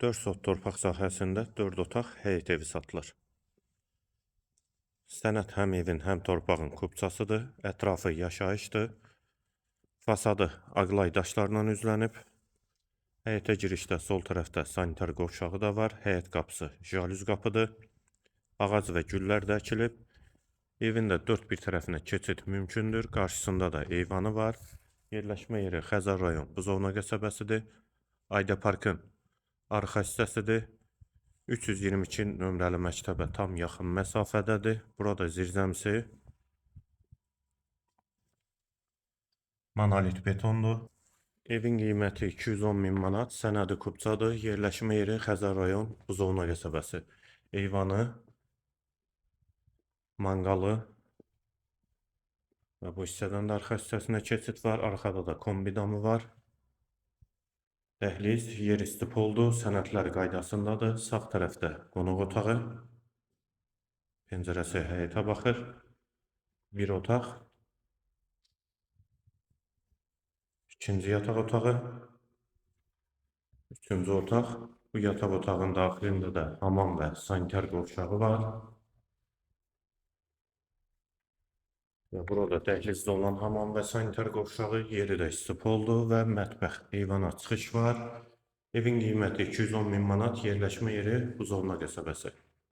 4 sot torpaq sahəsində 4 otaq həyət evi satılır. Sənəd həm evin, həm torpağın kubçasıdır, ətrafı yaşayışdır. Fasadı ağlay daşlarla üzlənib. Həyətə girişdə sol tərəfdə sanitar qovşağı da var. Həyət qapısı jalüz qapıdır. Ağac və güllər də əkilib. Evin də dörd bir tərəfinə keçid mümkündür. Qarşısında da eyvanı var. Yerləşmə yeri Xəzər rayon Buzovna qəsəbəsidir. Ayda Parkın arxa hissəsidir. 322 nömrəli məktəbə tam yaxın məsafədədir. Burada zirzəmisi monolit betondur. Evin qiyməti 210 min manat, sənədi kubçadır. Yerləşmə yeri Xəzər rayon Buzovna qəsəbəsi. Eyvanı, manqalı və bu hissədən də arxa hissəsinə keçid var. Arxada da kombi damı var. Dəhliz yerüstü poldur, sənədlər qaydasındadır. Sağ tərəfdə qonaq otağı, pəncərəsi həyətə baxır. Bir otaq, ikinci yataq otağı, üçüncü otaq. Bu yataq otağın daxilində də hamam və sanitar qovşağı var. Və burada dəhlizdə olan hamam və sanitar qovşağı, yeri də isti poldur və mətbəx, eyvana çıxış var. Evin qiyməti 210 min manat, yerləşmə yeri Buzovna qəsəbəsi.